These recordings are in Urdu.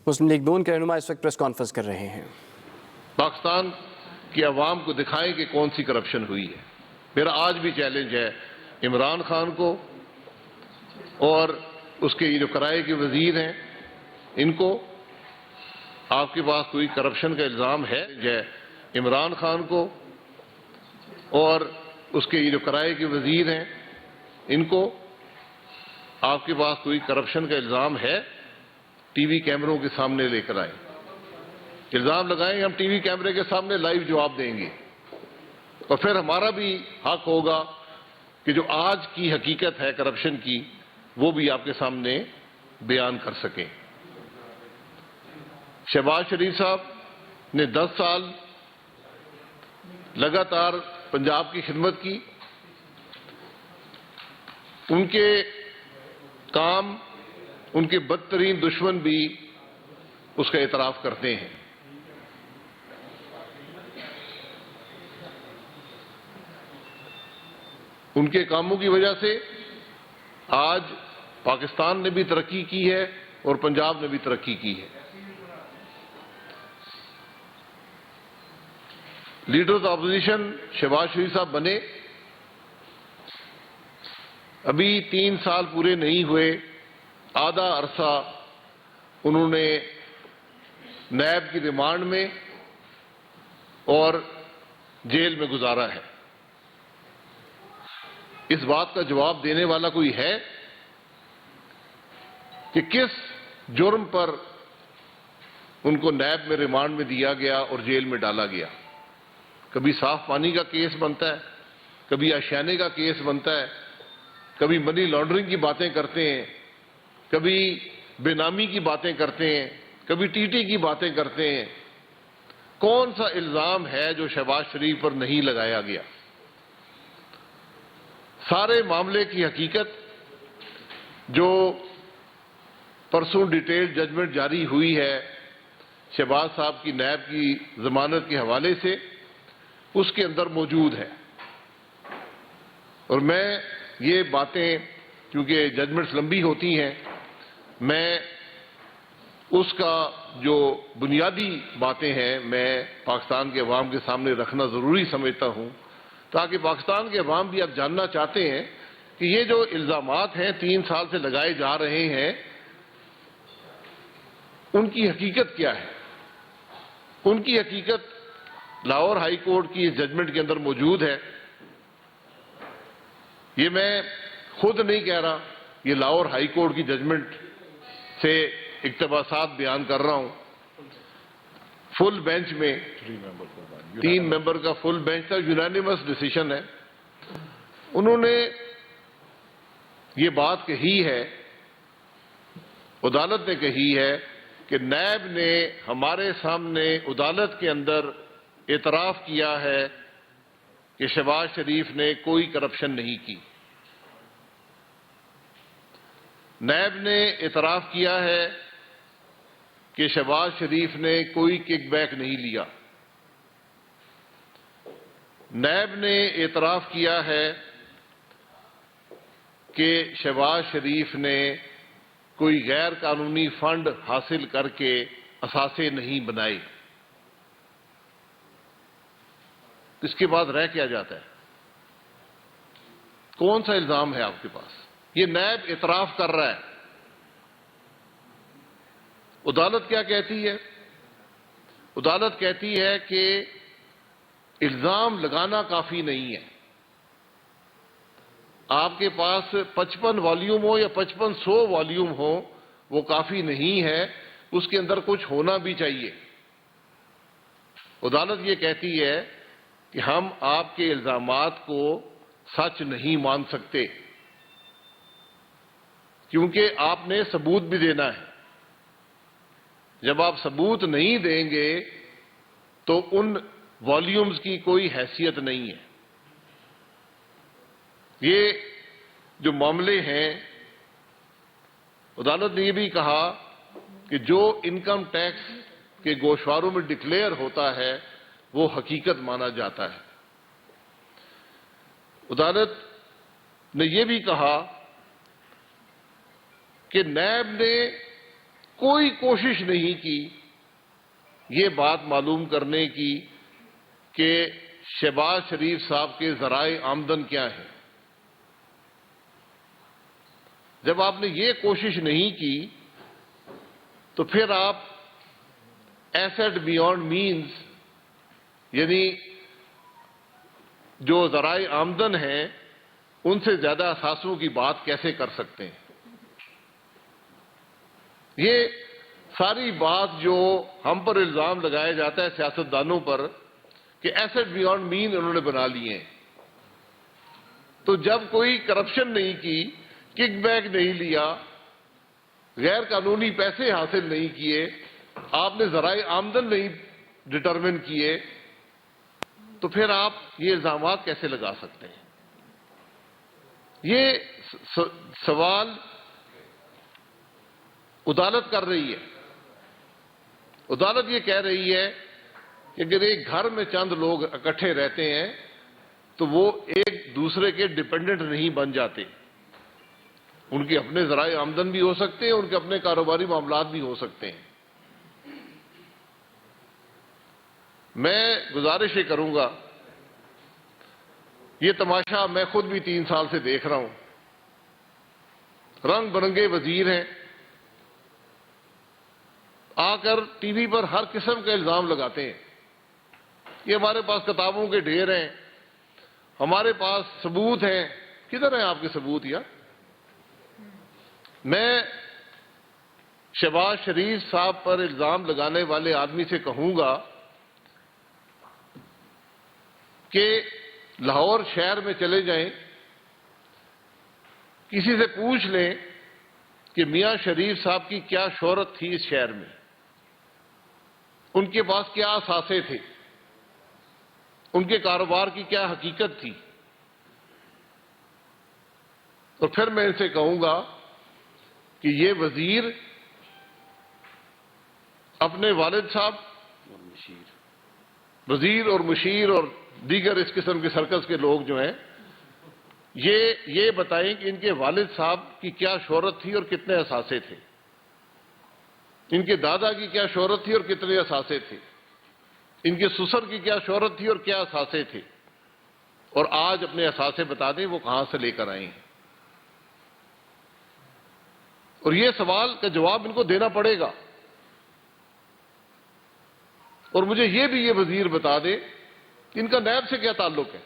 مسلم لیگ نون کے رہنما اس وقت پریس کانفرنس کر رہے ہیں۔ پاکستان کی عوام کو دکھائیں کہ کون سی کرپشن ہوئی ہے۔ میرا آج بھی چیلنج ہے عمران خان کو اور اس کے یہ جو کرائے کے وزیر ہیں ان کو، آپ کے پاس کوئی کرپشن کا الزام ہے؟ عمران خان کو اور اس کے یہ جو کرائے کے وزیر ہیں ان کو، آپ کے پاس کوئی کرپشن کا الزام ہے؟ ٹی وی کیمروں کے سامنے لے کر آئیں، الزام لگائیں، ہم ٹی وی کیمرے کے سامنے لائیو جواب دیں گے، اور پھر ہمارا بھی حق ہوگا کہ جو آج کی حقیقت ہے کرپشن کی وہ بھی آپ کے سامنے بیان کر سکیں۔ شہباز شریف صاحب نے 10 سال لگاتار پنجاب کی خدمت کی، ان کے کام ان کے بدترین دشمن بھی اس کا اعتراف کرتے ہیں۔ ان کے کاموں کی وجہ سے آج پاکستان نے بھی ترقی کی ہے اور پنجاب نے بھی ترقی کی ہے۔ لیڈر آف اپوزیشن شہباز شریف صاحب بنے، ابھی 3 سال پورے نہیں ہوئے، آدھا عرصہ انہوں نے نیب کی ریمانڈ میں اور جیل میں گزارا ہے۔ اس بات کا جواب دینے والا کوئی ہے کہ کس جرم پر ان کو نیب میں ریمانڈ میں دیا گیا اور جیل میں ڈالا گیا؟ کبھی صاف پانی کا کیس بنتا ہے، کبھی آشیانے کا کیس بنتا ہے، کبھی منی لانڈرنگ کی باتیں کرتے ہیں، کبھی بے نامی کی باتیں کرتے ہیں، کبھی ٹی ٹی کی باتیں کرتے ہیں۔ کون سا الزام ہے جو شہباز شریف پر نہیں لگایا گیا؟ سارے معاملے کی حقیقت جو پرسوں ڈیٹیل ججمنٹ جاری ہوئی ہے شہباز صاحب کی نیب کی ضمانت کے حوالے سے، اس کے اندر موجود ہے، اور میں یہ باتیں کیونکہ ججمنٹس لمبی ہوتی ہیں، میں اس کا جو بنیادی باتیں ہیں میں پاکستان کے عوام کے سامنے رکھنا ضروری سمجھتا ہوں، تاکہ پاکستان کے عوام بھی اب جاننا چاہتے ہیں کہ یہ جو الزامات ہیں 3 سال سے لگائے جا رہے ہیں ان کی حقیقت کیا ہے۔ ان کی حقیقت لاہور ہائی کورٹ کی اس ججمنٹ کے اندر موجود ہے۔ یہ میں خود نہیں کہہ رہا، یہ لاہور ہائی کورٹ کی ججمنٹ سے اقتباسات بیان کر رہا ہوں۔ فل بینچ میں 3 ممبر کا فل بینچ تھا، یونانیمس ڈیسیشن ہے، انہوں نے یہ بات کہی ہے، عدالت نے کہی ہے کہ نیب نے ہمارے سامنے عدالت کے اندر اعتراف کیا ہے کہ شہباز شریف نے کوئی کرپشن نہیں کی۔ نیب نے اعتراف کیا ہے کہ شہباز شریف نے کوئی کک بیک نہیں لیا۔ نیب نے اعتراف کیا ہے کہ شہباز شریف نے کوئی غیر قانونی فنڈ حاصل کر کے اثاثے نہیں بنائے۔ اس کے بعد رہ کیا جاتا ہے؟ کون سا الزام ہے آپ کے پاس؟ یہ نیب اعتراف کر رہا ہے۔ عدالت کیا کہتی ہے؟ عدالت کہتی ہے کہ الزام لگانا کافی نہیں ہے، آپ کے پاس 55 والیوم ہو یا 5500 والیوم ہو وہ کافی نہیں ہے، اس کے اندر کچھ ہونا بھی چاہیے۔ عدالت یہ کہتی ہے کہ ہم آپ کے الزامات کو سچ نہیں مان سکتے کیونکہ آپ نے ثبوت بھی دینا ہے۔ جب آپ ثبوت نہیں دیں گے تو ان والیومز کی کوئی حیثیت نہیں ہے۔ یہ جو معاملے ہیں، عدالت نے یہ بھی کہا کہ جو انکم ٹیکس کے گوشواروں میں ڈکلیئر ہوتا ہے وہ حقیقت مانا جاتا ہے۔ عدالت نے یہ بھی کہا کہ نیب نے کوئی کوشش نہیں کی یہ بات معلوم کرنے کی کہ شہباز شریف صاحب کے ذرائع آمدن کیا ہیں۔ جب آپ نے یہ کوشش نہیں کی تو پھر آپ ایسٹ بیونڈ مینز یعنی جو ذرائع آمدن ہیں ان سے زیادہ اثاثوں کی بات کیسے کر سکتے ہیں؟ یہ ساری بات جو ہم پر الزام لگایا جاتا ہے سیاستدانوں پر کہ ایسٹ بیونڈ مین انہوں نے بنا لیے ہیں، تو جب کوئی کرپشن نہیں کی، کک بیک نہیں لیا، غیر قانونی پیسے حاصل نہیں کیے، آپ نے ذرائع آمدن نہیں ڈٹرمن کیے، تو پھر آپ یہ الزامات کیسے لگا سکتے ہیں؟ یہ سوال عدالت کر رہی ہے۔ عدالت یہ کہہ رہی ہے کہ اگر ایک گھر میں چند لوگ اکٹھے رہتے ہیں تو وہ ایک دوسرے کے ڈیپینڈنٹ نہیں بن جاتے، ان کے اپنے ذرائع آمدن بھی ہو سکتے ہیں، ان کے اپنے کاروباری معاملات بھی ہو سکتے ہیں۔ میں گزارش یہ کروں گا، یہ تماشا میں خود بھی 3 سال سے دیکھ رہا ہوں، رنگ برنگے وزیر ہیں، آ کر ٹی وی پر ہر قسم کے الزام لگاتے ہیں۔ یہ ہمارے پاس کتابوں کے ڈھیر ہیں، ہمارے پاس ثبوت ہیں۔ کدھر ہیں آپ کے ثبوت یار؟ میں شہباز شریف صاحب پر الزام لگانے والے آدمی سے کہوں گا کہ لاہور شہر میں چلے جائیں، کسی سے پوچھ لیں کہ میاں شریف صاحب کی کیا شہرت تھی اس شہر میں، ان کے پاس کیا اثاثے تھے، ان کے کاروبار کی کیا حقیقت تھی، اور پھر میں ان سے کہوں گا کہ یہ وزیر اپنے والد صاحب وزیر اور مشیر اور دیگر اس قسم کے سرکس کے لوگ جو ہیں یہ بتائیں کہ ان کے والد صاحب کی کیا شہرت تھی اور کتنے اثاثے تھے، ان کے دادا کی کیا شہرت تھی اور کتنے اثاثے تھے، ان کے سسر کی کیا شہرت تھی اور کیا اثاثے تھے، اور آج اپنے اثاثے بتا دیں وہ کہاں سے لے کر آئے ہیں۔ اور یہ سوال کا جواب ان کو دینا پڑے گا، اور مجھے یہ وزیر بتا دے کہ ان کا نیب سے کیا تعلق ہے،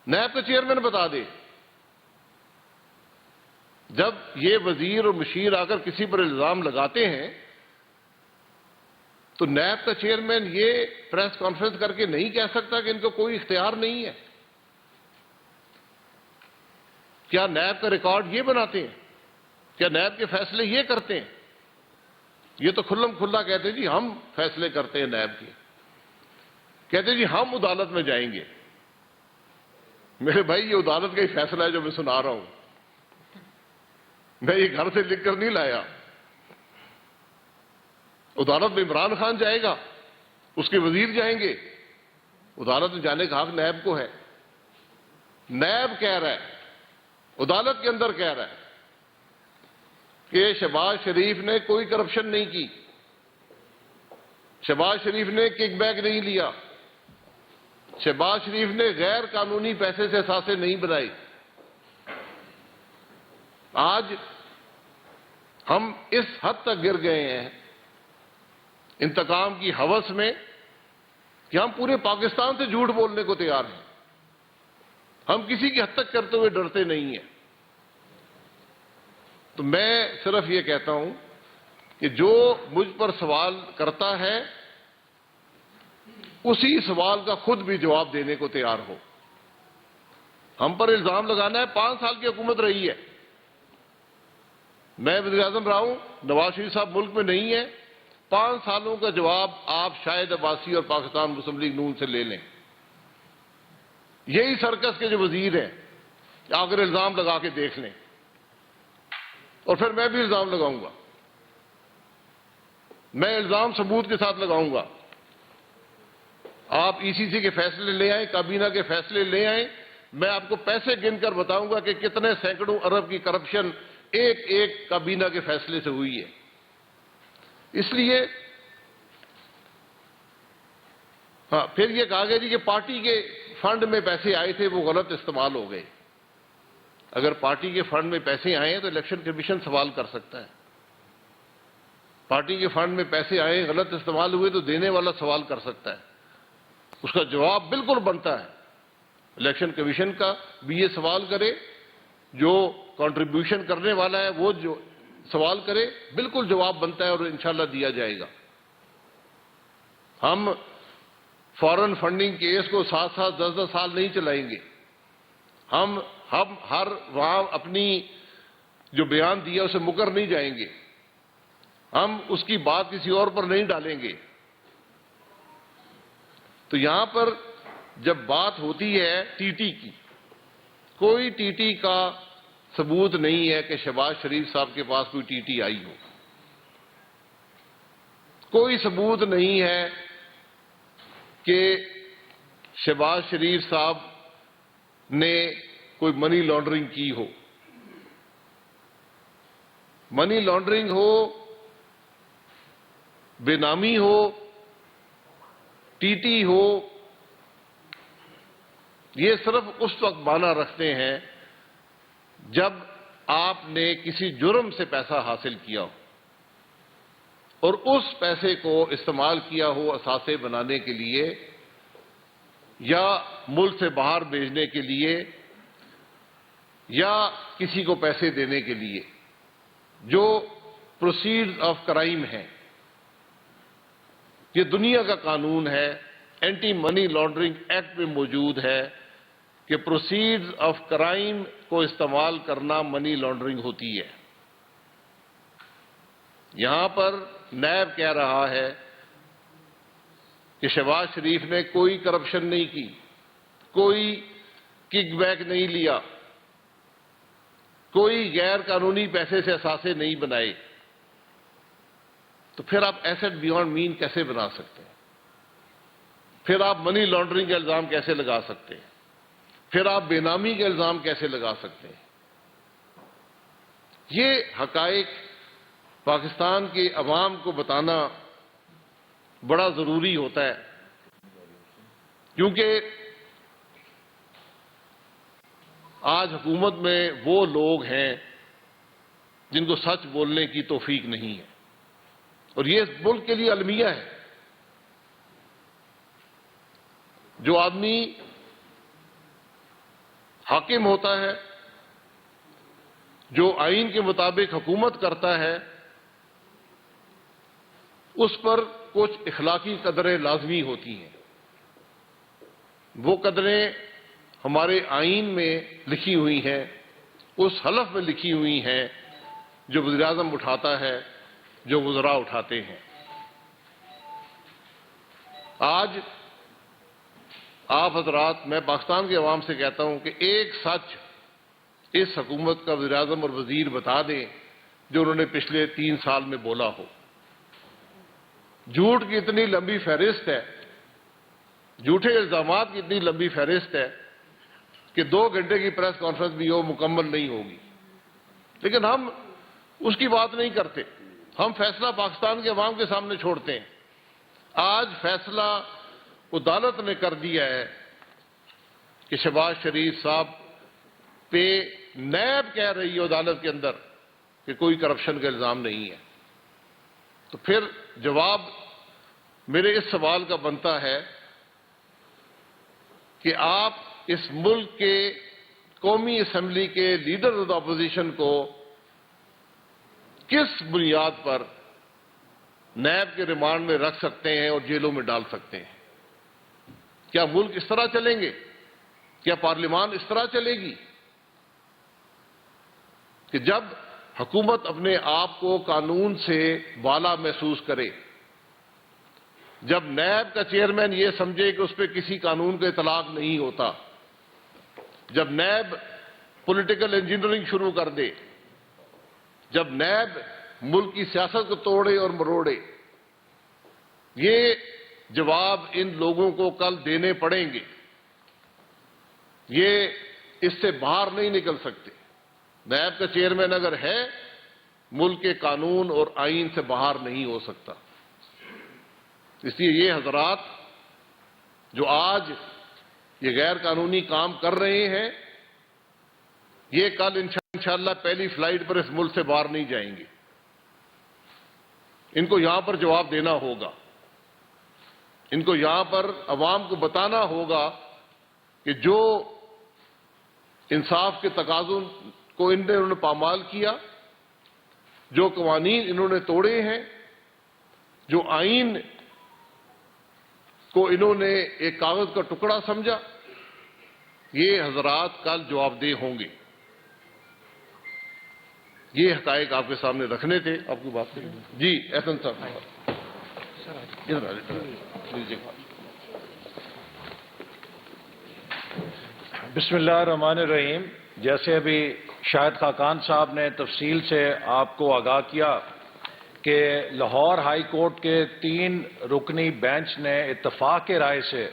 نیب کا چیئرمین بتا دے۔ جب یہ وزیر اور مشیر آ کر کسی پر الزام لگاتے ہیں تو نیب کا چیئرمین یہ پریس کانفرنس کر کے نہیں کہہ سکتا کہ ان کو کوئی اختیار نہیں ہے؟ کیا نیب کا ریکارڈ یہ بناتے ہیں؟ کیا نیب کے فیصلے یہ کرتے ہیں؟ یہ تو کھلم کھلا کہتے ہیں جی ہم فیصلے کرتے ہیں نیب کے، کہتے ہیں جی ہم عدالت میں جائیں گے۔ میرے بھائی یہ عدالت کا ہی فیصلہ ہے جو میں سنا رہا ہوں، میں یہ گھر سے لکھ کر نہیں لایا۔ عدالت میں عمران خان جائے گا، اس کے وزیر جائیں گے، عدالت میں جانے کا حق نیب کو ہے۔ نیب کہہ رہا ہے، عدالت کے اندر کہہ رہا ہے کہ شہباز شریف نے کوئی کرپشن نہیں کی، شہباز شریف نے کک بیک نہیں لیا، شہباز شریف نے غیر قانونی پیسے سے اثاثے نہیں بنائے۔ آج ہم اس حد تک گر گئے ہیں انتقام کی ہوس میں کہ ہم پورے پاکستان سے جھوٹ بولنے کو تیار ہیں، ہم کسی کی حد تک کرتے ہوئے ڈرتے نہیں ہیں۔ تو میں صرف یہ کہتا ہوں کہ جو مجھ پر سوال کرتا ہے اسی سوال کا خود بھی جواب دینے کو تیار ہو۔ ہم پر الزام لگانا ہے، 5 سال کی حکومت رہی ہے، میں وزیر اعظم رہا ہوں، نواز شریف صاحب ملک میں نہیں ہے، 5 سالوں کا جواب آپ شاہد عباسی اور پاکستان مسلم لیگ نون سے لے لیں۔ یہی سرکس کے جو وزیر ہیں اگر الزام لگا کے دیکھ لیں، اور پھر میں بھی الزام لگاؤں گا، میں الزام ثبوت کے ساتھ لگاؤں گا۔ آپ ای سی سی کے فیصلے لے آئیں، کابینہ کے فیصلے لے آئیں، میں آپ کو پیسے گن کر بتاؤں گا کہ کتنے سینکڑوں ارب کی کرپشن ایک کابینہ کے فیصلے سے ہوئی ہے۔ اس لیے ہاں پھر یہ کہا گیا جی کہ پارٹی کے فنڈ میں پیسے آئے تھے وہ غلط استعمال ہو گئے. اگر پارٹی کے فنڈ میں پیسے آئے ہیں تو الیکشن کمیشن سوال کر سکتا ہے. پارٹی کے فنڈ میں پیسے آئے غلط استعمال ہوئے تو دینے والا سوال کر سکتا ہے. اس کا جواب بالکل بنتا ہے. الیکشن کمیشن کا بھی یہ سوال کرے, جو کنٹریبیوشن کرنے والا ہے وہ جو سوال کرے, بالکل جواب بنتا ہے اور انشاءاللہ دیا جائے گا. ہم فارن فنڈنگ کیس کو 7 10 سال نہیں چلائیں گے. ہم ہر وہاں اپنی جو بیان دیا اسے مکر نہیں جائیں گے. ہم اس کی بات کسی اور پر نہیں ڈالیں گے. تو یہاں پر جب بات ہوتی ہے ٹی ٹی کی, کوئی ٹی ٹی کا ثبوت نہیں ہے کہ شہباز شریف صاحب کے پاس کوئی ٹی ٹی آئی ہو. کوئی ثبوت نہیں ہے کہ شہباز شریف صاحب نے کوئی منی لانڈرنگ کی ہو. منی لانڈرنگ ہو, بے نامی ہو, ٹی ٹی ہو, یہ صرف اس وقت معنی رکھتے ہیں جب آپ نے کسی جرم سے پیسہ حاصل کیا ہو اور اس پیسے کو استعمال کیا ہو اثاثے بنانے کے لیے یا ملک سے باہر بھیجنے کے لیے یا کسی کو پیسے دینے کے لیے, جو پروسیڈز آف کرائم ہیں. یہ دنیا کا قانون ہے, اینٹی منی لانڈرنگ ایکٹ میں موجود ہے کہ پروسیڈز آف کرائم کو استعمال کرنا منی لانڈرنگ ہوتی ہے. یہاں پر نیب کہہ رہا ہے کہ شہباز شریف نے کوئی کرپشن نہیں کی, کوئی کک بیک نہیں لیا, کوئی غیر قانونی پیسے سے اثاثے نہیں بنائے. تو پھر آپ ایسٹ بیونڈ مین کیسے بنا سکتے ہیں؟ پھر آپ منی لانڈرنگ کا الزام کیسے لگا سکتے ہیں؟ پھر آپ بے نامی کے الزام کیسے لگا سکتے ہیں؟ یہ حقائق پاکستان کے عوام کو بتانا بڑا ضروری ہوتا ہے, کیونکہ آج حکومت میں وہ لوگ ہیں جن کو سچ بولنے کی توفیق نہیں ہے, اور یہ ملک کے لیے المیہ ہے. جو آدمی حاکم ہوتا ہے, جو آئین کے مطابق حکومت کرتا ہے, اس پر کچھ اخلاقی قدریں لازمی ہوتی ہیں. وہ قدریں ہمارے آئین میں لکھی ہوئی ہیں, اس حلف میں لکھی ہوئی ہیں جو وزیر اعظم اٹھاتا ہے, جو وزراء اٹھاتے ہیں. آج آپ حضرات, میں پاکستان کے عوام سے کہتا ہوں کہ ایک سچ اس حکومت کا وزیر اعظم اور وزیر بتا دیں جو انہوں نے پچھلے 3 سال میں بولا ہو. جھوٹ کی اتنی لمبی فہرست ہے, جھوٹے الزامات کی اتنی لمبی فہرست ہے کہ 2 گھنٹے کی پریس کانفرنس بھی ہو مکمل نہیں ہوگی. لیکن ہم اس کی بات نہیں کرتے. ہم فیصلہ پاکستان کے عوام کے سامنے چھوڑتے ہیں. آج فیصلہ عدالت نے کر دیا ہے کہ شہباز شریف صاحب پہ نیب کہہ رہی ہے عدالت کے اندر کہ کوئی کرپشن کا الزام نہیں ہے. تو پھر جواب میرے اس سوال کا بنتا ہے کہ آپ اس ملک کے قومی اسمبلی کے لیڈر آف دا اپوزیشن کو کس بنیاد پر نیب کے ریمانڈ میں رکھ سکتے ہیں اور جیلوں میں ڈال سکتے ہیں؟ کیا ملک اس طرح چلیں گے؟ کیا پارلیمان اس طرح چلے گی کہ جب حکومت اپنے آپ کو قانون سے بالا محسوس کرے, جب نیب کا چیئرمین یہ سمجھے کہ اس پہ کسی قانون کا اطلاق نہیں ہوتا, جب نیب پولیٹیکل انجینئرنگ شروع کر دے, جب نیب ملک کی سیاست کو توڑے اور مروڑے, یہ جواب ان لوگوں کو کل دینے پڑیں گے. یہ اس سے باہر نہیں نکل سکتے. نیب کا چیئرمین اگر ہے ملک کے قانون اور آئین سے باہر نہیں ہو سکتا۔ اس لیے یہ حضرات جو آج یہ غیر قانونی کام کر رہے ہیں، یہ کل انشاءاللہ پہلی فلائٹ پر اس ملک سے باہر نہیں جائیں گے۔ ان کو یہاں پر جواب دینا ہوگا، ان کو یہاں پر عوام کو بتانا ہوگا کہ جو انصاف کے تقاضوں کو انہوں نے پامال کیا، جو قوانین انہوں نے توڑے ہیں، جو آئین کو انہوں نے ایک کاغذ کا ٹکڑا سمجھا، یہ حضرات کل جواب دہ ہوں گے۔ یہ حقائق آپ کے سامنے رکھنے تھے۔ آپ کی بات کریں جی احسن صاحب، ادھر آ جائیے۔ بسم اللہ الرحمن الرحیم۔ جیسے ابھی شاہد خاقان صاحب نے تفصیل سے آپ کو آگاہ کیا کہ لاہور ہائی کورٹ کے 3 رکنی بینچ نے اتفاق کے رائے سے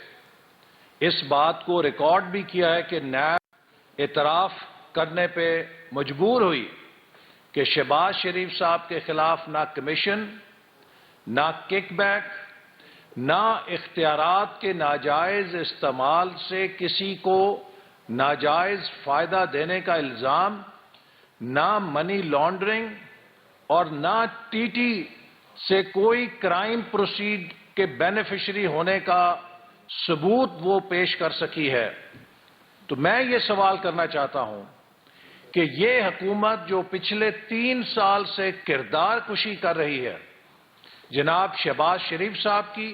اس بات کو ریکارڈ بھی کیا ہے کہ نیب اعتراف کرنے پہ مجبور ہوئی کہ شہباز شریف صاحب کے خلاف نہ کمیشن، نہ کک بیک، نہ اختیارات کے ناجائز استعمال سے کسی کو ناجائز فائدہ دینے کا الزام، نہ منی لانڈرنگ اور نہ ٹی ٹی سے کوئی کرائم پروسیڈ کے بینیفیشری ہونے کا ثبوت وہ پیش کر سکی ہے۔ تو میں یہ سوال کرنا چاہتا ہوں کہ یہ حکومت جو پچھلے 3 سال سے کردار کشی کر رہی ہے جناب شہباز شریف صاحب کی،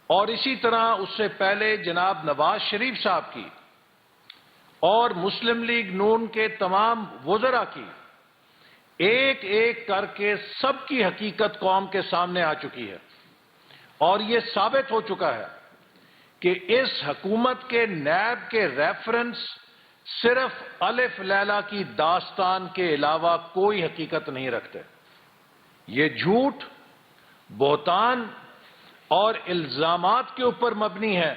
اور اسی طرح اس سے پہلے جناب نواز شریف صاحب کی اور مسلم لیگ نون کے تمام وزراء کی، ایک ایک کر کے سب کی حقیقت قوم کے سامنے آ چکی ہے، اور یہ ثابت ہو چکا ہے کہ اس حکومت کے نیب کے ریفرنس صرف الف لیلہ کی داستان کے علاوہ کوئی حقیقت نہیں رکھتے۔ یہ جھوٹ، بہتان اور الزامات کے اوپر مبنی ہے،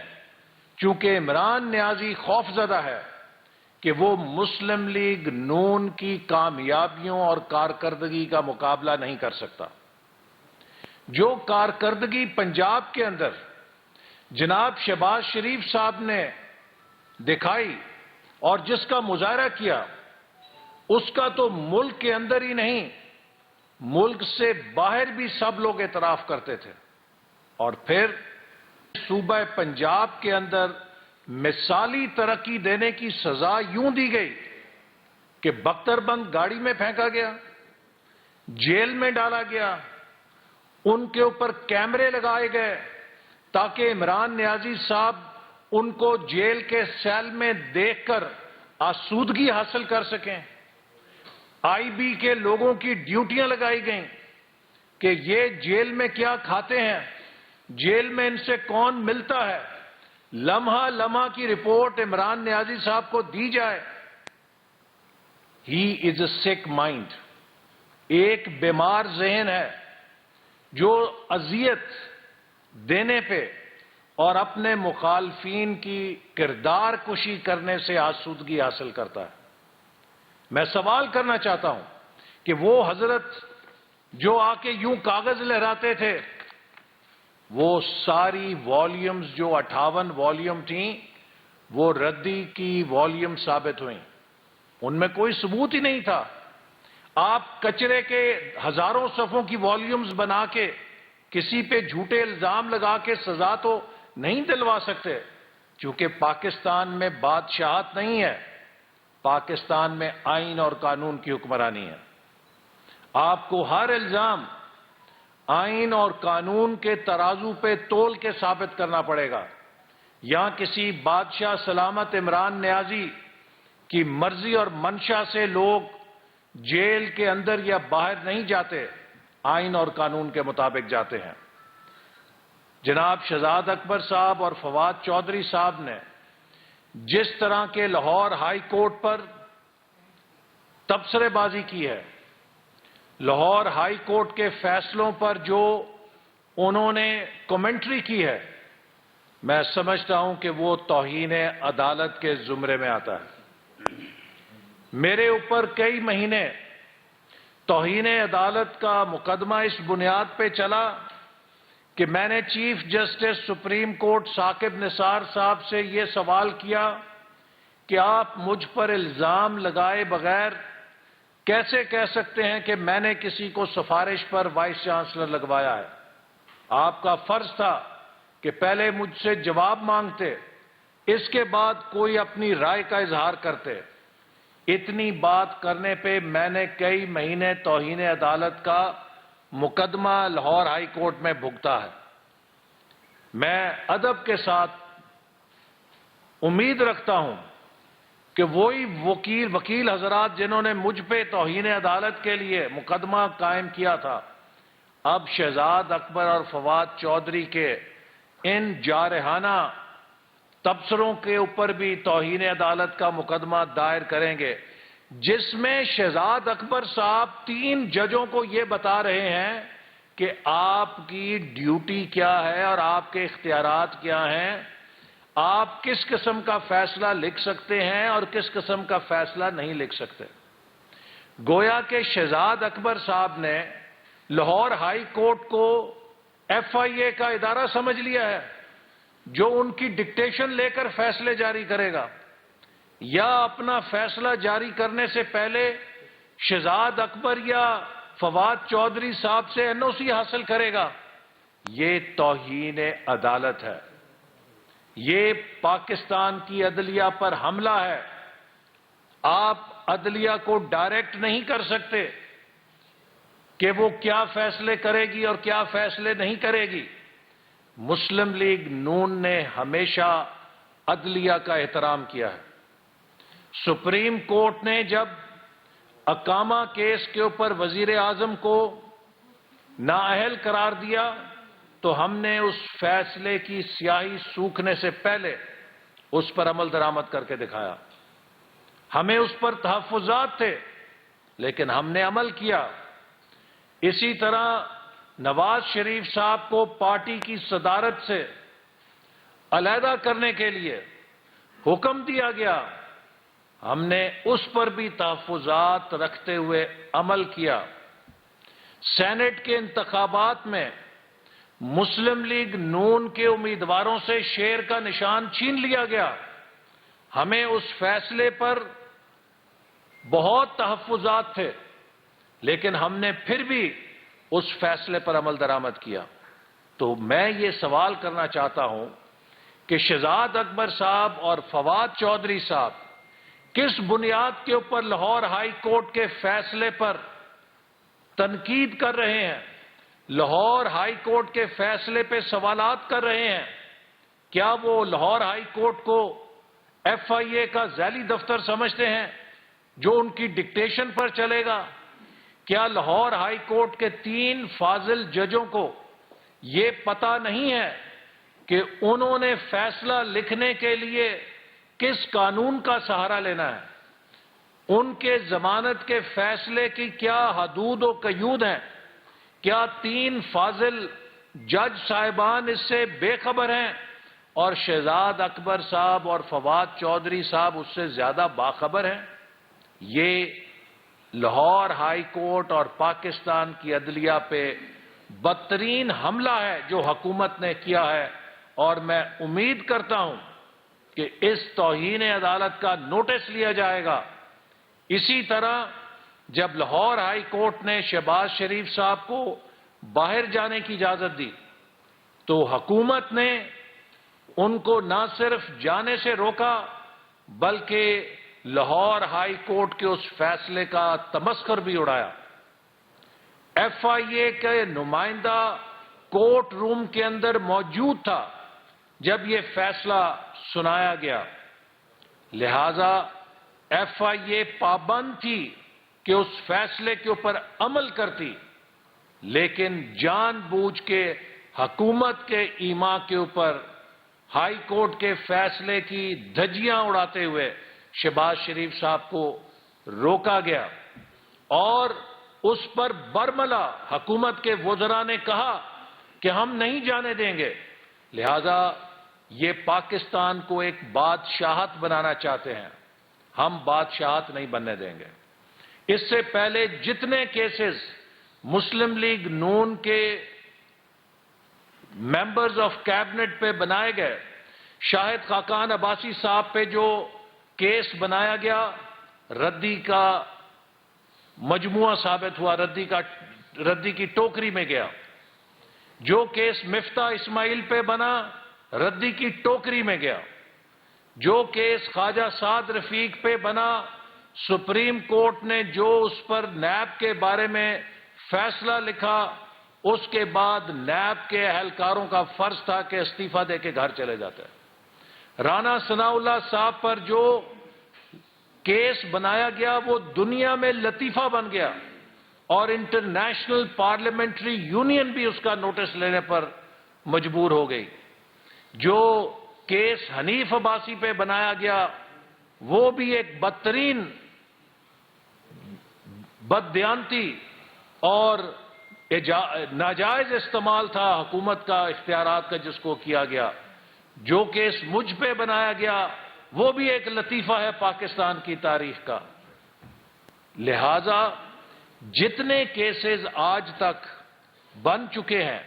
چونکہ عمران نیازی خوفزدہ ہے کہ وہ مسلم لیگ نون کی کامیابیوں اور کارکردگی کا مقابلہ نہیں کر سکتا۔ جو کارکردگی پنجاب کے اندر جناب شہباز شریف صاحب نے دکھائی اور جس کا مظاہرہ کیا، اس کا تو ملک کے اندر ہی نہیں، ملک سے باہر بھی سب لوگ اعتراف کرتے تھے۔ اور پھر صوبہ پنجاب کے اندر مثالی ترقی دینے کی سزا یوں دی گئی کہ بختر بند گاڑی میں پھینکا گیا، جیل میں ڈالا گیا، ان کے اوپر کیمرے لگائے گئے تاکہ عمران نیازی صاحب ان کو جیل کے سیل میں دیکھ کر آسودگی حاصل کر سکیں۔ آئی بی کے لوگوں کی ڈیوٹیاں لگائی گئیں کہ یہ جیل میں کیا کھاتے ہیں، جیل میں ان سے کون ملتا ہے، لمحہ لمحہ کی رپورٹ عمران نیازی صاحب کو دی جائے۔ ہی از اے سک مائنڈ، ایک بیمار ذہن ہے جو اذیت دینے پہ اور اپنے مخالفین کی کردار کشی کرنے سے آسودگی حاصل کرتا ہے۔ میں سوال کرنا چاہتا ہوں کہ وہ حضرت جو آ کے یوں کاغذ لہراتے تھے، وہ ساری والیومز جو 58 والیوم تھیں وہ ردی کی والیوم ثابت ہوئیں، ان میں کوئی ثبوت ہی نہیں تھا۔ آپ کچرے کے ہزاروں صفوں کی والیومز بنا کے کسی پہ جھوٹے الزام لگا کے سزا تو نہیں دلوا سکتے، چونکہ پاکستان میں بادشاہت نہیں ہے، پاکستان میں آئین اور قانون کی حکمرانی ہے۔ آپ کو ہر الزام آئین اور قانون کے ترازو پہ تول کے ثابت کرنا پڑے گا۔ یہاں کسی بادشاہ سلامت عمران نیازی کی مرضی اور منشا سے لوگ جیل کے اندر یا باہر نہیں جاتے، آئین اور قانون کے مطابق جاتے ہیں۔ جناب شہزاد اکبر صاحب اور فواد چودھری صاحب نے جس طرح کے لاہور ہائی کورٹ پر تبصرے بازی کی ہے، لاہور ہائی کورٹ کے فیصلوں پر جو انہوں نے کمنٹری کی ہے، میں سمجھتا ہوں کہ وہ توہین عدالت کے زمرے میں آتا ہے۔ میرے اوپر کئی مہینے توہین عدالت کا مقدمہ اس بنیاد پہ چلا کہ میں نے chief justice supreme court Saqib Nisar صاحب سے یہ سوال کیا کہ آپ مجھ پر الزام لگائے بغیر کیسے کہہ سکتے ہیں کہ میں نے کسی کو سفارش پر وائس چانسلر لگوایا ہے؟ آپ کا فرض تھا کہ پہلے مجھ سے جواب مانگتے، اس کے بعد کوئی اپنی رائے کا اظہار کرتے۔ اتنی بات کرنے پہ میں نے کئی مہینے توہین عدالت کا مقدمہ لاہور ہائی کورٹ میں بھگتا ہے۔ میں ادب کے ساتھ امید رکھتا ہوں کہ وہی وکیل حضرات جنہوں نے مجھ پہ توہین عدالت کے لیے مقدمہ قائم کیا تھا، اب شہزاد اکبر اور فواد چودھری کے ان جارحانہ تبصروں کے اوپر بھی توہین عدالت کا مقدمہ دائر کریں گے، جس میں شہزاد اکبر صاحب 3 ججوں کو یہ بتا رہے ہیں کہ آپ کی ڈیوٹی کیا ہے اور آپ کے اختیارات کیا ہیں، آپ کس قسم کا فیصلہ لکھ سکتے ہیں اور کس قسم کا فیصلہ نہیں لکھ سکتے۔ گویا کہ شہزاد اکبر صاحب نے لاہور ہائی کورٹ کو ایف آئی اے کا ادارہ سمجھ لیا ہے جو ان کی ڈکٹیشن لے کر فیصلے جاری کرے گا، یا اپنا فیصلہ جاری کرنے سے پہلے شہزاد اکبر یا فواد چودھری صاحب سے این او سی حاصل کرے گا۔ یہ توہین عدالت ہے، یہ پاکستان کی عدلیہ پر حملہ ہے۔ آپ عدلیہ کو ڈائریکٹ نہیں کر سکتے کہ وہ کیا فیصلے کرے گی اور کیا فیصلے نہیں کرے گی۔ مسلم لیگ نون نے ہمیشہ عدلیہ کا احترام کیا ہے۔ سپریم کورٹ نے جب اقامہ کیس کے اوپر وزیر اعظم کو نااہل قرار دیا تو ہم نے اس فیصلے کی سیاہی سوکھنے سے پہلے اس پر عمل درآمد کر کے دکھایا۔ ہمیں اس پر تحفظات تھے لیکن ہم نے عمل کیا۔ اسی طرح نواز شریف صاحب کو پارٹی کی صدارت سے علیحدہ کرنے کے لیے حکم دیا گیا، ہم نے اس پر بھی تحفظات رکھتے ہوئے عمل کیا۔ سینٹ کے انتخابات میں مسلم لیگ نون کے امیدواروں سے شیر کا نشان چھین لیا گیا، ہمیں اس فیصلے پر بہت تحفظات تھے لیکن ہم نے پھر بھی اس فیصلے پر عمل درآمد کیا۔ تو میں یہ سوال کرنا چاہتا ہوں کہ شہزاد اکبر صاحب اور فواد چودھری صاحب کس بنیاد کے اوپر لاہور ہائی کورٹ کے فیصلے پر تنقید کر رہے ہیں، لاہور ہائی کورٹ کے فیصلے پہ سوالات کر رہے ہیں؟ کیا وہ لاہور ہائی کورٹ کو ایف آئی اے کا ذیلی دفتر سمجھتے ہیں جو ان کی ڈکٹیشن پر چلے گا؟ کیا لاہور ہائی کورٹ کے 3 فاضل ججوں کو یہ پتہ نہیں ہے کہ انہوں نے فیصلہ لکھنے کے لیے کس قانون کا سہارا لینا ہے؟ ان کے ضمانت کے فیصلے کی کیا حدود و قیود ہیں؟ کیا 3 فاضل جج صاحبان اس سے بے خبر ہیں اور شہزاد اکبر صاحب اور فواد چودھری صاحب اس سے زیادہ باخبر ہیں؟ یہ لاہور ہائی کورٹ اور پاکستان کی عدلیہ پہ بدترین حملہ ہے جو حکومت نے کیا ہے، اور میں امید کرتا ہوں کہ اس توہین عدالت کا نوٹس لیا جائے گا۔ اسی طرح جب لاہور ہائی کورٹ نے شہباز شریف صاحب کو باہر جانے کی اجازت دی تو حکومت نے ان کو نہ صرف جانے سے روکا بلکہ لاہور ہائی کورٹ کے اس فیصلے کا تمسخر بھی اڑایا۔ ایف آئی اے کے نمائندہ کورٹ روم کے اندر موجود تھا جب یہ فیصلہ سنایا گیا، لہذا ایف آئی اے پابند تھی کہ اس فیصلے کے اوپر عمل کرتی، لیکن جان بوجھ کے حکومت کے ایما کے اوپر ہائی کورٹ کے فیصلے کی دھجیاں اڑاتے ہوئے شہباز شریف صاحب کو روکا گیا، اور اس پر برملا حکومت کے وزراء نے کہا کہ ہم نہیں جانے دیں گے۔ لہذا یہ پاکستان کو ایک بادشاہت بنانا چاہتے ہیں، ہم بادشاہت نہیں بننے دیں گے۔ اس سے پہلے جتنے کیسز مسلم لیگ نون کے ممبرز آف کیبنٹ پہ بنائے گئے، شاہد خاقان عباسی صاحب پہ جو کیس بنایا گیا، ردی کا مجموعہ ثابت ہوا، ردی کی ٹوکری میں گیا۔ جو کیس مفتاح اسماعیل پہ بنا، ردی کی ٹوکری میں گیا۔ جو کیس خواجہ سعد رفیق پہ بنا، سپریم کورٹ نے جو اس پر نیب کے بارے میں فیصلہ لکھا، اس کے بعد نیب کے اہلکاروں کا فرض تھا کہ استعفیٰ دے کے گھر چلے جاتے ہیں۔ رانا ثناء اللہ صاحب پر جو کیس بنایا گیا وہ دنیا میں لطیفہ بن گیا، اور انٹرنیشنل پارلیمنٹری یونین بھی اس کا نوٹس لینے پر مجبور ہو گئی۔ جو کیس حنیف عباسی پہ بنایا گیا وہ بھی ایک بدترین بددیانتی اور ناجائز استعمال تھا حکومت کا، اختیارات کا، جس کو کیا گیا۔ جو کیس مجھ پہ بنایا گیا وہ بھی ایک لطیفہ ہے پاکستان کی تاریخ کا۔ لہذا جتنے کیسز آج تک بن چکے ہیں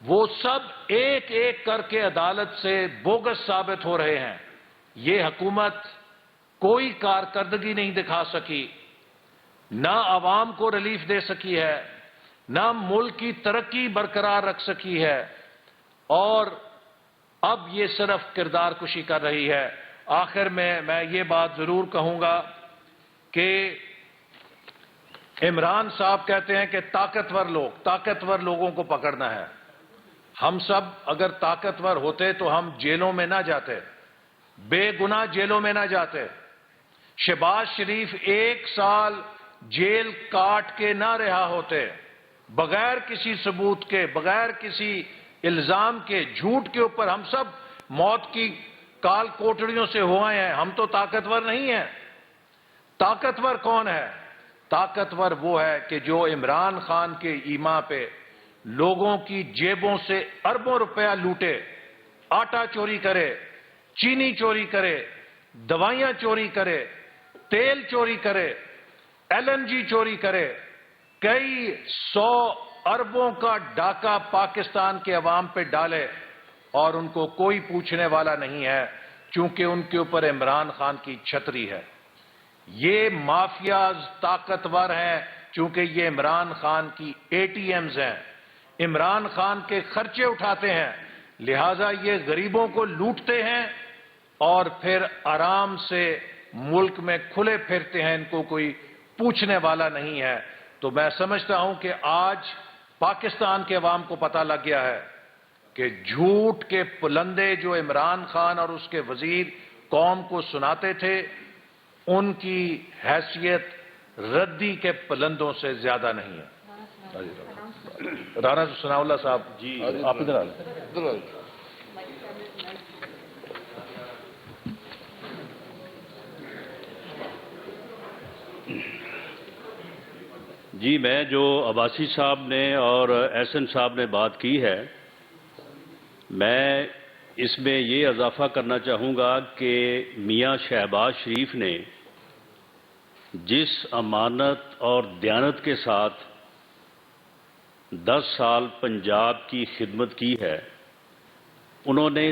وہ سب ایک ایک کر کے عدالت سے بوگس ثابت ہو رہے ہیں۔ یہ حکومت کوئی کارکردگی نہیں دکھا سکی، نہ عوام کو ریلیف دے سکی ہے، نہ ملک کی ترقی برقرار رکھ سکی ہے، اور اب یہ صرف کردار کشی کر رہی ہے۔ آخر میں یہ بات ضرور کہوں گا کہ عمران صاحب کہتے ہیں کہ طاقتور لوگوں کو پکڑنا ہے۔ ہم سب اگر طاقتور ہوتے تو ہم جیلوں میں نہ جاتے، بے گناہ جیلوں میں نہ جاتے۔ شہباز شریف 1 سال جیل کاٹ کے نہ رہا ہوتے، بغیر کسی ثبوت کے، بغیر کسی الزام کے، جھوٹ کے اوپر ہم سب موت کی کال کوٹڑیوں سے ہوئے ہیں۔ ہم تو طاقتور نہیں ہیں۔ طاقتور کون ہے؟ طاقتور وہ ہے کہ جو عمران خان کے ایما پہ لوگوں کی جیبوں سے اربوں روپیہ لوٹے، آٹا چوری کرے، چینی چوری کرے، دوائیاں چوری کرے، تیل چوری کرے، LNG چوری کرے، کئی 100 اربوں کا ڈاکہ پاکستان کے عوام پہ ڈالے، اور ان کو کوئی پوچھنے والا نہیں ہے، چونکہ ان کے اوپر عمران خان کی چھتری ہے۔ یہ مافیاز طاقتور ہیں چونکہ یہ عمران خان کی ATMs ہیں، عمران خان کے خرچے اٹھاتے ہیں، لہٰذا یہ غریبوں کو لوٹتے ہیں اور پھر آرام سے ملک میں کھلے پھرتے ہیں، ان کو کوئی پوچھنے والا نہیں ہے۔ تو میں سمجھتا ہوں کہ آج پاکستان کے عوام کو پتہ لگ گیا ہے کہ جھوٹ کے پلندے جو عمران خان اور اس کے وزیر قوم کو سناتے تھے، ان کی حیثیت ردی کے پلندوں سے زیادہ نہیں ہے۔ رانا ثناء اللہ صاحب جی، آپ ادھر آ جائیں۔ جی، میں جو عباسی صاحب نے اور احسن صاحب نے بات کی ہے، میں اس میں یہ اضافہ کرنا چاہوں گا کہ میاں شہباز شریف نے جس امانت اور دیانت کے ساتھ 10 سال پنجاب کی خدمت کی ہے، انہوں نے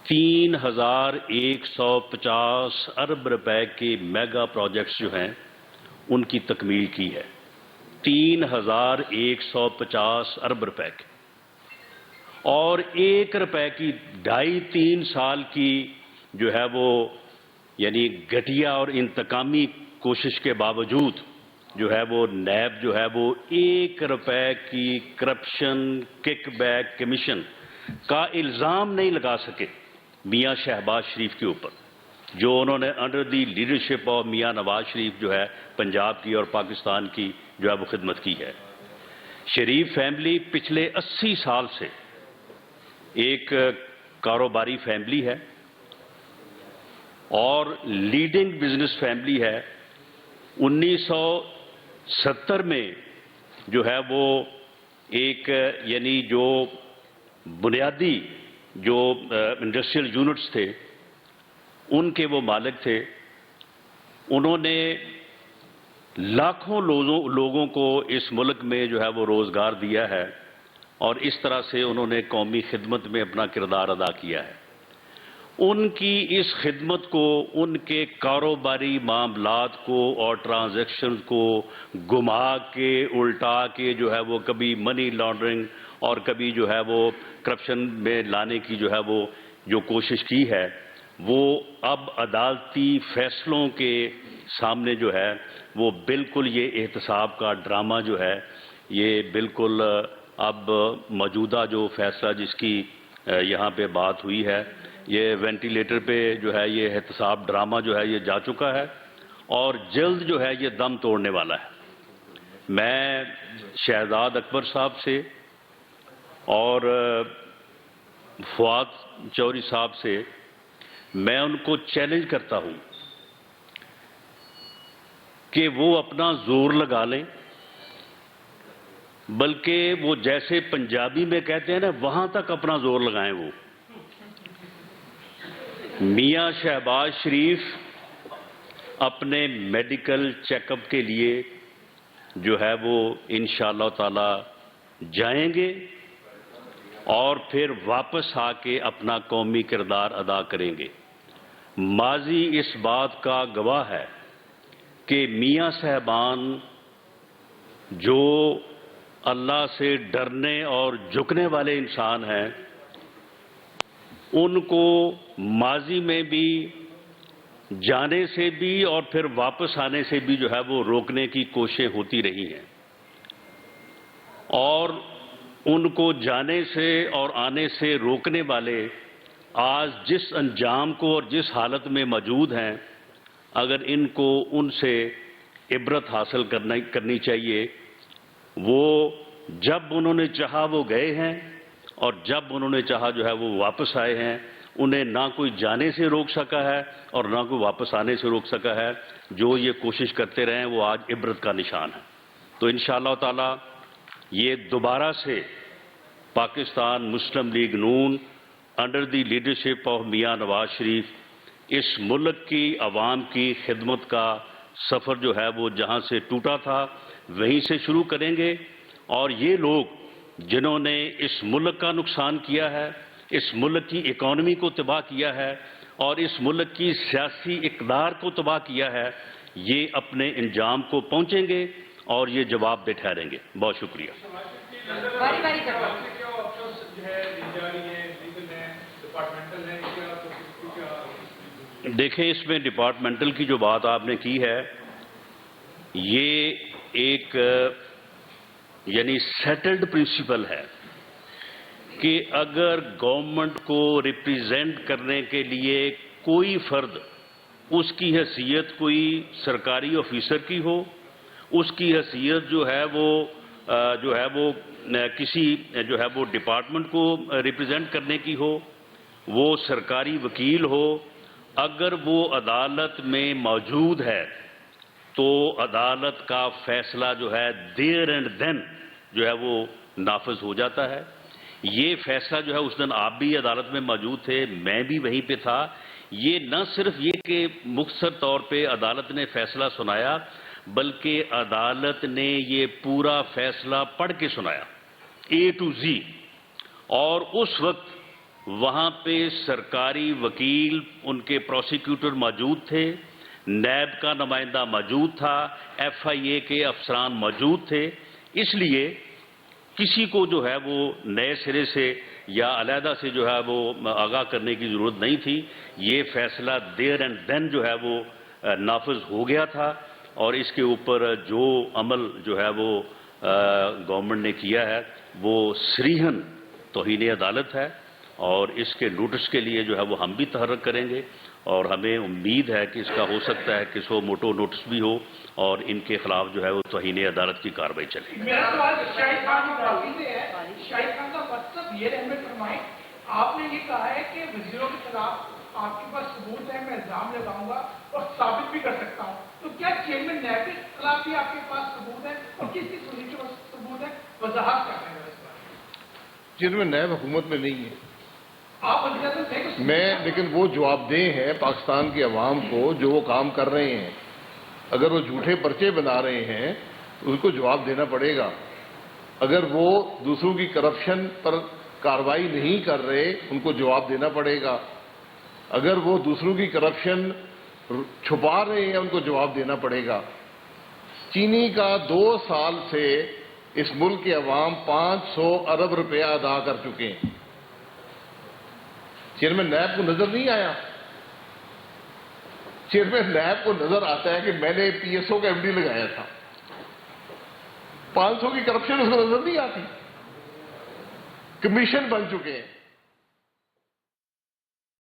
3150 ارب روپے کے میگا پروجیکٹس جو ہیں ان کی تکمیل کی ہے۔ 3150 ارب روپے کے، اور 1 روپے کی 2.5-3 سال کی جو ہے وہ یعنی گھٹیا اور انتقامی کوشش کے باوجود جو ہے وہ نیب جو ہے وہ 1 روپے کی کرپشن، کک بیک، کمیشن کا الزام نہیں لگا سکے میاں شہباز شریف کے اوپر، جو انہوں نے under the leadership of Mian Nawaz شریف جو ہے پنجاب کی اور پاکستان کی جو ہے وہ خدمت کی ہے۔ شریف فیملی پچھلے 80 سال سے ایک کاروباری فیملی ہے اور لیڈنگ بزنس فیملی ہے۔ 1970 میں جو ہے وہ ایک یعنی جو بنیادی جو انڈسٹریل یونٹس تھے ان کے وہ مالک تھے۔ انہوں نے لاکھوں لوگوں کو اس ملک میں جو ہے وہ روزگار دیا ہے اور اس طرح سے انہوں نے قومی خدمت میں اپنا کردار ادا کیا ہے۔ ان کی اس خدمت کو، ان کے کاروباری معاملات کو اور ٹرانزیکشن کو گما کے، الٹا کے جو ہے وہ کبھی منی لانڈرنگ اور کبھی جو ہے وہ کرپشن میں لانے کی جو ہے وہ جو کوشش کی ہے، وہ اب عدالتی فیصلوں کے سامنے جو ہے وہ بالکل یہ احتساب کا ڈرامہ جو ہے یہ بالکل اب موجودہ جو فیصلہ جس کی یہاں پہ بات ہوئی ہے، یہ وینٹیلیٹر پہ جو ہے یہ احتساب ڈرامہ جو ہے یہ جا چکا ہے اور جلد جو ہے یہ دم توڑنے والا ہے۔ میں شہزاد اکبر صاحب سے اور فواد چودھری صاحب سے میں ان کو چیلنج کرتا ہوں کہ وہ اپنا زور لگا لیں، بلکہ وہ جیسے پنجابی میں کہتے ہیں نا وہاں تک اپنا زور لگائیں۔ وہ میاں شہباز شریف اپنے میڈیکل چیک اپ کے لیے جو ہے وہ انشاءاللہ تعالی جائیں گے اور پھر واپس آ کے اپنا قومی کردار ادا کریں گے۔ ماضی اس بات کا گواہ ہے کہ میاں صاحبان جو اللہ سے ڈرنے اور جھکنے والے انسان ہیں، ان کو ماضی میں بھی جانے سے بھی اور پھر واپس آنے سے بھی جو ہے وہ روکنے کی کوششیں ہوتی رہی ہیں، اور ان کو جانے سے اور آنے سے روکنے والے آج جس انجام کو اور جس حالت میں موجود ہیں، اگر ان کو ان سے عبرت حاصل کرنی چاہیے۔ وہ جب انہوں نے چاہا وہ گئے ہیں اور جب انہوں نے چاہا جو ہے وہ واپس آئے ہیں، انہیں نہ کوئی جانے سے روک سکا ہے اور نہ کوئی واپس آنے سے روک سکا ہے۔ جو یہ کوشش کرتے رہے ہیں وہ آج عبرت کا نشان ہے۔ تو انشاءاللہ تعالی یہ دوبارہ سے پاکستان مسلم لیگ نون under the leadership of Mian Nawaz شریف اس ملک کی عوام کی خدمت کا سفر جو ہے وہ جہاں سے ٹوٹا تھا وہیں سے شروع کریں گے، اور یہ لوگ جنہوں نے اس ملک کا نقصان کیا ہے، اس ملک کی اکانومی کو تباہ کیا ہے اور اس ملک کی سیاسی اقدار کو تباہ کیا ہے، یہ اپنے انجام کو پہنچیں گے اور یہ جواب دہ ٹھہریں گے۔ بہت شکریہ۔ دیکھیں، اس میں ڈپارٹمنٹل کی جو بات آپ نے کی ہے، یہ ایک یعنی سیٹلڈ پرنسپل ہے کہ اگر گورنمنٹ کو ریپریزنٹ کرنے کے لیے کوئی فرد اس کی حیثیت کوئی سرکاری آفیسر کی ہو، اس کی حیثیت جو ہے وہ کسی جو ہے وہ ڈپارٹمنٹ کو ریپریزنٹ کرنے کی ہو، وہ سرکاری وکیل ہو، اگر وہ عدالت میں موجود ہے تو عدالت کا فیصلہ جو ہے دیر اینڈ دین جو ہے وہ نافذ ہو جاتا ہے۔ یہ فیصلہ جو ہے اس دن آپ بھی عدالت میں موجود تھے، میں بھی وہیں پہ تھا۔ یہ نہ صرف یہ کہ مختصر طور پہ عدالت نے فیصلہ سنایا، بلکہ عدالت نے یہ پورا فیصلہ پڑھ کے سنایا A to Z، اور اس وقت وہاں پہ سرکاری وکیل، ان کے پروسیکیوٹر موجود تھے، نیب کا نمائندہ موجود تھا، FIA کے افسران موجود تھے۔ اس لیے کسی کو جو ہے وہ نئے سرے سے یا علیحدہ سے جو ہے وہ آگاہ کرنے کی ضرورت نہیں تھی۔ یہ فیصلہ دیر اینڈ دین جو ہے وہ نافذ ہو گیا تھا، اور اس کے اوپر جو عمل جو ہے وہ گورنمنٹ نے کیا ہے وہ صریحاً توہین عدالت ہے، اور اس کے نوٹس کے لیے جو ہے وہ ہم بھی تحرک کریں گے، اور ہمیں امید ہے کہ اس کا ہو سکتا ہے کہ سو موٹو نوٹس بھی ہو اور ان کے خلاف جو ہے وہ توہین عدالت کی کارروائی چلے۔ میرا سوال شاہد خان کی معافی سے ہے۔ شاہد خان کا مطلب یہ رحمت فرمائیں، آپ نے یہ کہا ہے کہ وزیروں کے خلاف آپ کے پاس ثبوت ہے، میں الزام لگاؤں گا اور ثابت بھی کر سکتا ہوں، تو کیا چیئرمین نیب کے خلاف بھی آپ کے پاس ثبوت ہے اور کس کی ثبوت ہے؟ وضاحت کر رہے ہیں اس بارے۔ چیئرمین نیب حکومت میں نہیں ہے، آپ میں لیکن وہ جواب دہ ہیں پاکستان کی عوام کو جو وہ کام کر رہے ہیں۔ اگر وہ جھوٹے پرچے بنا رہے ہیں تو ان کو جواب دینا پڑے گا. اگر وہ دوسروں کی کرپشن پر کارروائی نہیں کر رہے ان کو جواب دینا پڑے گا. اگر وہ دوسروں کی کرپشن چھپا رہے ہیں ان کو جواب دینا پڑے گا. چینی کا 2 سال سے اس ملک کے عوام 500 ارب روپیہ ادا کر چکے ہیں. چیئرمین نیب کو نظر نہیں آیا؟ چیئرمین نیب کو نظر آتا ہے کہ میں نے پی ایس او کا ایم ڈی لگایا تھا. 500 کی کرپشن اس کو نظر نہیں آتی. کمیشن بن چکے ہیں.